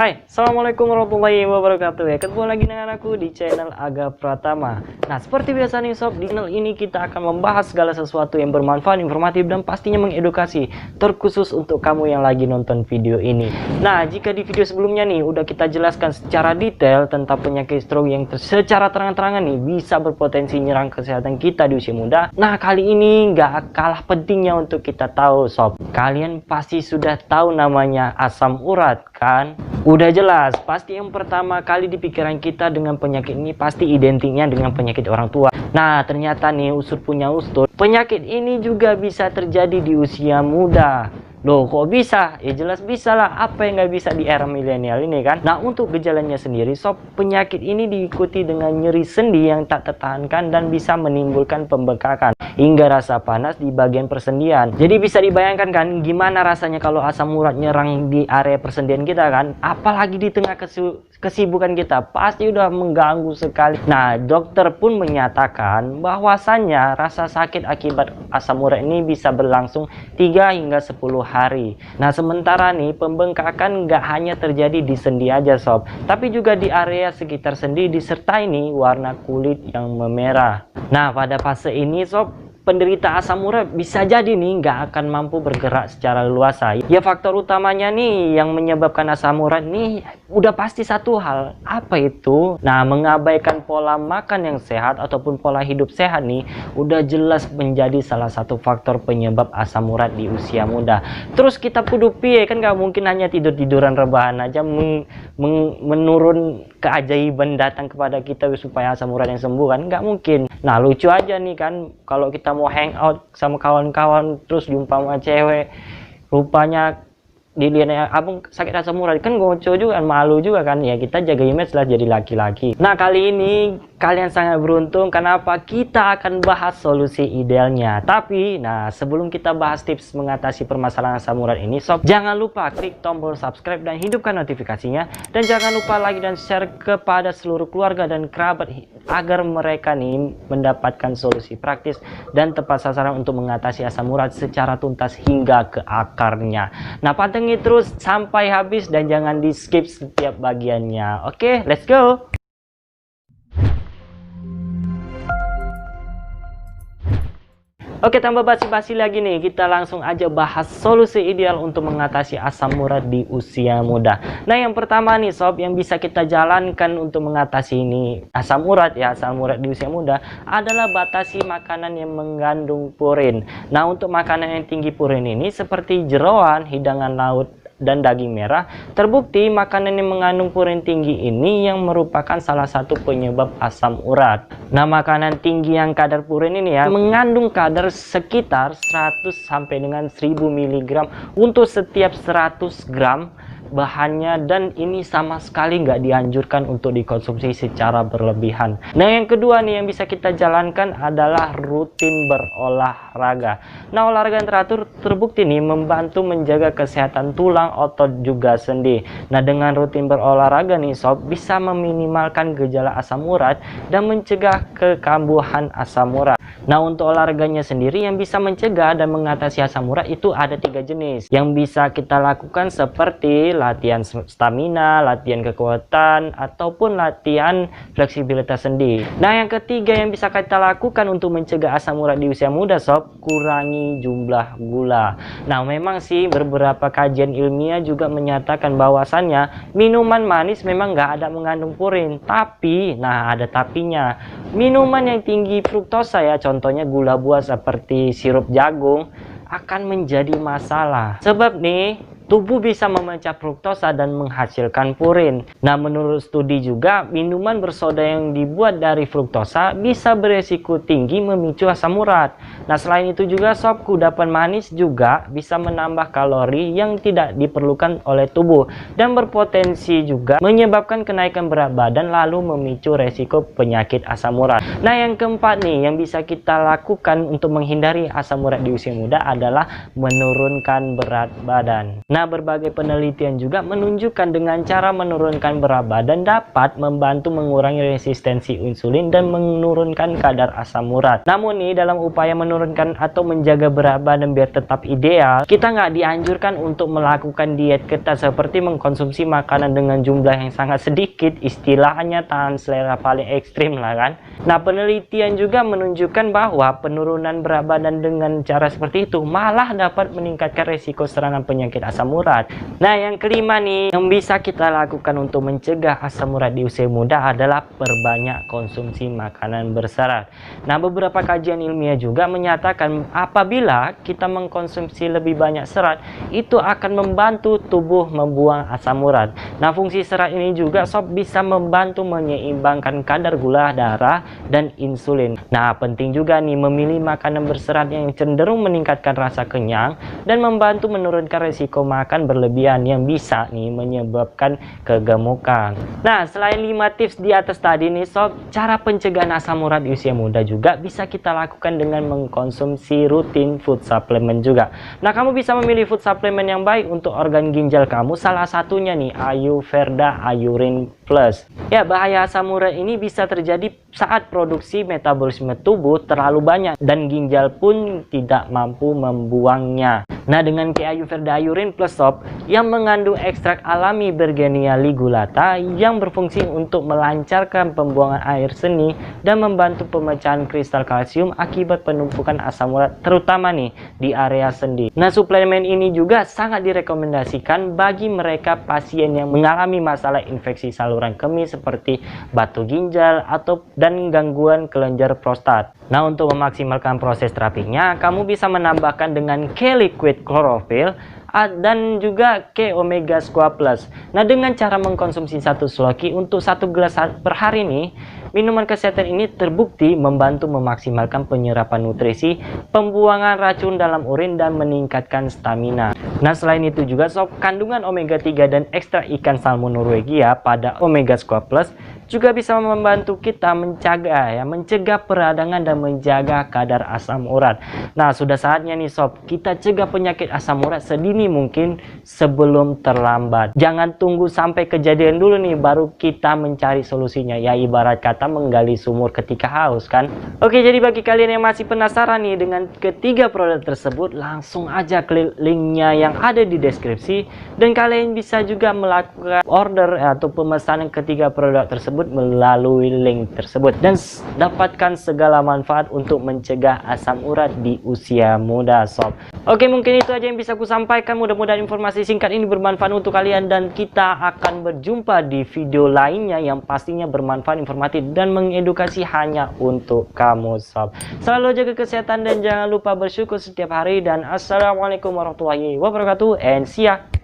Hai, Assalamualaikum warahmatullahi wabarakatuh ya. Ketemu lagi dengan aku di channel Aga Pratama. Nah, seperti biasa nih sob, di channel ini kita akan membahas segala sesuatu yang bermanfaat, informatif, dan pastinya mengedukasi, terkhusus untuk kamu yang lagi nonton video ini. Nah, jika di video sebelumnya nih udah kita jelaskan secara detail tentang penyakit stroke yang secara terang-terangan nih bisa berpotensi nyerang kesehatan kita di usia muda. Nah, kali ini nggak kalah pentingnya untuk kita tahu sob. Kalian pasti sudah tahu namanya asam urat kan? Udah jelas, pasti yang pertama kali di pikiran kita dengan penyakit ini pasti identiknya dengan penyakit orang tua. Nah, ternyata nih usut punya usut, penyakit ini juga bisa terjadi di usia muda. Loh, kok bisa? Ya jelas bisa lah, apa yang nggak bisa di era milenial ini kan? Nah, untuk gejalanya sendiri, sob, penyakit ini diikuti dengan nyeri sendi yang tak tertahankan dan bisa menimbulkan pembengkakan hingga rasa panas di bagian persendian. Jadi bisa dibayangkan kan gimana rasanya kalau asam urat nyerang di area persendian kita kan? Apalagi di tengah kesibukan kita, pasti udah mengganggu sekali. Nah, dokter pun menyatakan bahwasannya rasa sakit akibat asam urat ini bisa berlangsung 3 hingga 10 hari. Nah, sementara nih pembengkakan nggak hanya terjadi di sendi aja sob, tapi juga di area sekitar sendi disertai nih warna kulit yang memerah. Nah, pada fase ini sob, penderita asam urat bisa jadi nih nggak akan mampu bergerak secara leluasa. Ya, faktor utamanya nih yang menyebabkan asam urat nih udah pasti satu hal. Apa itu? Nah, mengabaikan pola makan yang sehat ataupun pola hidup sehat nih udah jelas menjadi salah satu faktor penyebab asam urat di usia muda. Terus kita kudu piye kan, nggak mungkin hanya tidur-tiduran rebahan aja menurun keajaiban datang kepada kita supaya asam urat yang sembuh kan, nggak mungkin. Nah, lucu aja nih kan kalau kita mau hangout sama kawan-kawan terus jumpa sama cewek, rupanya dilihatnya abang sakit asam urat kan, goco juga kan, malu juga kan. Ya kita jaga image lah jadi laki-laki. Nah, kali ini kalian sangat beruntung. Kenapa? Kita akan bahas solusi idealnya. Tapi nah, sebelum kita bahas tips mengatasi permasalahan asam urat ini sob, jangan lupa klik tombol subscribe dan hidupkan notifikasinya, dan jangan lupa like dan share kepada seluruh keluarga dan kerabat agar mereka nih mendapatkan solusi praktis dan tepat sasaran untuk mengatasi asam urat secara tuntas hingga ke akarnya. Nah, pantengin terus sampai habis dan jangan di skip setiap bagiannya. Oke, let's go. Oke, tanpa basi-basi lagi nih, kita langsung aja bahas solusi ideal untuk mengatasi asam urat di usia muda. Nah, yang pertama nih sob, yang bisa kita jalankan untuk mengatasi ini asam urat di usia muda adalah batasi makanan yang mengandung purin. Nah, untuk makanan yang tinggi purin ini seperti jeroan, hidangan laut, dan daging merah, terbukti makanan yang mengandung purin tinggi ini yang merupakan salah satu penyebab asam urat. Nah, makanan tinggi yang kadar purin ini ya mengandung kadar sekitar 100 sampai dengan 1000 mg untuk setiap 100 gram bahannya, dan ini sama sekali nggak dianjurkan untuk dikonsumsi secara berlebihan. Nah, yang kedua nih yang bisa kita jalankan adalah rutin berolahraga. Nah, olahraga yang teratur terbukti nih membantu menjaga kesehatan tulang, otot, juga sendi. Nah, dengan rutin berolahraga nih sob bisa meminimalkan gejala asam urat dan mencegah kekambuhan asam urat. Nah, untuk olahraganya sendiri yang bisa mencegah dan mengatasi asam urat itu ada 3 jenis yang bisa kita lakukan, seperti latihan stamina, latihan kekuatan, ataupun latihan fleksibilitas sendi. Nah, yang ketiga yang bisa kita lakukan untuk mencegah asam urat di usia muda sob, kurangi jumlah gula. Nah, memang sih beberapa kajian ilmiah juga menyatakan bahwasannya minuman manis memang nggak ada mengandung purin, tapi nah ada tapinya. Minuman yang tinggi fruktosa ya, contohnya gula buah seperti sirup jagung, akan menjadi masalah. Sebab nih tubuh bisa memecah fruktosa dan menghasilkan purin. Nah, menurut studi juga minuman bersoda yang dibuat dari fruktosa bisa beresiko tinggi memicu asam urat. Nah, selain itu juga sob, kudapan manis juga bisa menambah kalori yang tidak diperlukan oleh tubuh dan berpotensi juga menyebabkan kenaikan berat badan lalu memicu resiko penyakit asam urat. Nah, yang keempat nih yang bisa kita lakukan untuk menghindari asam urat di usia muda adalah menurunkan berat badan. Nah, Nah, berbagai penelitian juga menunjukkan dengan cara menurunkan berat badan dapat membantu mengurangi resistensi insulin dan menurunkan kadar asam urat. Namun nih, dalam upaya menurunkan atau menjaga berat badan biar tetap ideal, kita nggak dianjurkan untuk melakukan diet ketat seperti mengkonsumsi makanan dengan jumlah yang sangat sedikit, istilahnya tahan selera paling ekstrim lah kan. Nah, penelitian juga menunjukkan bahwa penurunan berat badan dengan cara seperti itu malah dapat meningkatkan resiko serangan penyakit asam urat. Nah, yang kelima nih yang bisa kita lakukan untuk mencegah asam urat di usia muda adalah perbanyak konsumsi makanan berserat. Nah, beberapa kajian ilmiah juga menyatakan apabila kita mengkonsumsi lebih banyak serat, itu akan membantu tubuh membuang asam urat. Nah, fungsi serat ini juga sob bisa membantu menyeimbangkan kadar gula darah dan insulin. Nah, penting juga nih memilih makanan berserat yang cenderung meningkatkan rasa kenyang dan membantu menurunkan resiko makan berlebihan yang bisa nih menyebabkan kegemukan. Nah, selain 5 tips di atas tadi nih sob, cara pencegahan asam urat di usia muda juga bisa kita lakukan dengan mengkonsumsi rutin food supplement juga. Nah, kamu bisa memilih food supplement yang baik untuk organ ginjal kamu, salah satunya nih Ayurveda Iurin Plus. Ya, bahaya asam urat ini bisa terjadi saat produksi metabolisme tubuh terlalu banyak dan ginjal pun tidak mampu membuangnya. Nah, dengan Ayurveda Iurin Plus sob yang mengandung ekstrak alami Bergenia ligulata yang berfungsi untuk melancarkan pembuangan air seni dan membantu pemecahan kristal kalsium akibat penumpukan asam urat terutama nih di area sendi. Nah, suplemen ini juga sangat direkomendasikan bagi mereka pasien yang mengalami masalah infeksi saluran kemih seperti batu ginjal atau dan gangguan kelenjar prostat. Nah, untuk memaksimalkan proses terapinya, kamu bisa menambahkan dengan K-Liquid Chlorophyll dan juga K Omega Squat Plus. Nah, dengan cara mengkonsumsi satu sloki untuk 1 gelas per hari nih, minuman kesehatan ini terbukti membantu memaksimalkan penyerapan nutrisi, pembuangan racun dalam urin, dan meningkatkan stamina. Nah, selain itu juga sob, kandungan omega 3 dan ekstrak ikan salmon Norwegia pada Omega Squat Plus juga bisa membantu kita mencegah peradangan dan menjaga kadar asam urat. Nah, sudah saatnya nih sob, kita cegah penyakit asam urat sedini mungkin sebelum terlambat. Jangan tunggu sampai kejadian dulu nih baru kita mencari solusinya. Ya, ibarat kata menggali sumur ketika haus kan. Oke, jadi bagi kalian yang masih penasaran nih dengan ketiga produk tersebut, langsung aja klik linknya yang ada di deskripsi dan kalian bisa juga melakukan order atau pemesanan ketiga produk tersebut melalui link tersebut dan dapatkan segala manfaat untuk mencegah asam urat di usia muda sob. Oke, mungkin itu aja yang bisa aku sampaikan. Mudah-mudahan informasi singkat ini bermanfaat untuk kalian dan kita akan berjumpa di video lainnya yang pastinya bermanfaat, informatif dan mengedukasi hanya untuk kamu sob. Selalu jaga kesehatan dan jangan lupa bersyukur setiap hari dan assalamualaikum warahmatullahi wabarakatuh and see ya.